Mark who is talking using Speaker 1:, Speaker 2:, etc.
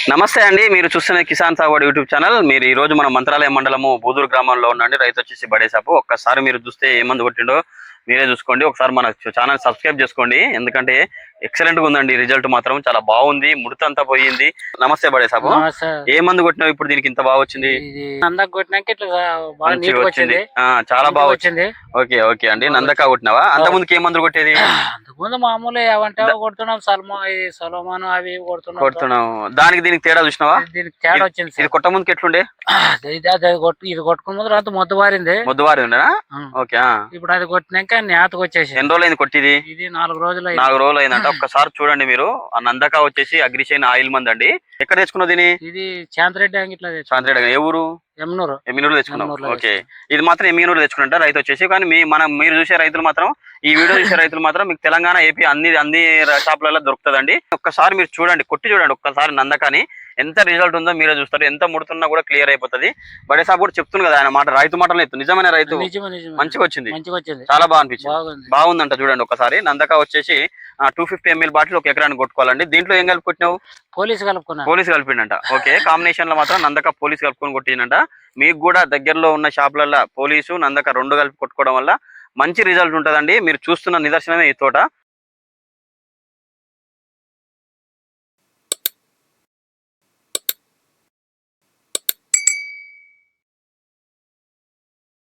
Speaker 1: నమస్తే అండి, మీరు చూస్తున్న కిసాన్ సాగుబడి యూట్యూబ్ ఛానల్. మీరు ఈ రోజు మన మంత్రాలయం మండలము బూదూరు గ్రామంలో ఉండండి. రైతు వచ్చేసి బడేసాపు. ఒక్కసారి మీరు చూస్తే ఏ మందు కొట్టిండో మీరే చూసుకోండి. ఒకసారి మన ఛానల్ సబ్స్క్రైబ్ చేసుకోండి, ఎందుకంటే ఎక్సలెంట్ గా ఉందండి. రిజల్ట్ మాత్రం చాలా బాగుంది, ముడత అంతా పోయింది. నమస్తే బడేసాపు, ఏ మందు కొట్టినావు ఇప్పుడు దీనికి ఇంత బాగా వచ్చింది? మంచిగా వచ్చింది, చాలా బాగా వచ్చింది. ఓకే ఓకే అండి, నందక కొట్టినావా? అంత ముందుకి ఏ మందులు కొట్టేది?
Speaker 2: ముందు మామూలు ఏమంటే కొడుతున్నాం, సొలమాను అవి
Speaker 1: కొడుతున్నావు. దానికి దీనికి తేడా చూసినావా?
Speaker 2: దీనికి తేడా వచ్చింది.
Speaker 1: ఇది కొట్ట ముందుకి ఎట్లుండే?
Speaker 2: ఇది కొట్టుకున్న ముందు అంత మొద్దుబారింది.
Speaker 1: మొద్దుబారి ఉండేనా? ఓకే.
Speaker 2: ఇప్పుడు అది కొట్టినాక నేతకు వచ్చేసి
Speaker 1: ఎన్ని రోజులు అయింది కొట్టిది?
Speaker 2: ఇది 4 రోజులు.
Speaker 1: 4 రోజులు అయిందంట. ఒక్కసారి చూడండి మీరు. ఆ నందక వచ్చేసి అగ్రిషైన్ ఆయిల్ మంది అండి. ఎక్కడ తెచ్చుకున్నావు దీని?
Speaker 2: ఇది చాంద్రెడ్డి అంగిట్లో.
Speaker 1: చాంద్రెడ్డి ఏ ఊరు? ఎమ్మినూరు తెచ్చుకున్నాం. ఓకే, ఇది మాత్రం ఎమ్మినూరు తెచ్చుకున్నట్ట రైతు వచ్చేసి. కానీ మీరు చూసే రైతులు మాత్రం, ఈ వీడియో చూసే రైతులు మాత్రం మీకు తెలంగాణ ఏపీ అన్ని షాపులలో దొరుకుతుందండి. ఒక్కసారి మీరు చూడండి, కొట్టి చూడండి ఒక్కసారి నందకాని. ఎంత రిజల్ట్ ఉందో మీరే చూస్తారు. ఎంత ముడుతున్నా కూడా క్లియర్ అయిపోతుంది. బడేసాబ్ కూడా చెప్తుంది కదా, ఆయన మాట రైతు మాటలు ఎత్తు. నిజమైన రైతు, మంచిగా వచ్చింది, చాలా బాగా అనిపించింది. బాగుందంట. చూడండి ఒకసారి. నందక వచ్చేసి 250 ml బాటిల్ 1 ఎకరానికి కొట్టుకోవాలండి. దీంట్లో ఏం కలిపి కొట్టినావు? పోలీస్ కలిపిండంట. ఓకే, కాంబినేషన్ లో మాత్రం నందక పోలీస్ కలుపుకొని కొట్టిందంట. మీకు కూడా దగ్గరలో ఉన్న షాపులలో పోలీసు నందక 2 కలిపి కొట్టుకోవడం వల్ల మంచి రిజల్ట్ ఉంటుందండి. మీరు చూస్తున్న నిదర్శనమే ఈ తోట.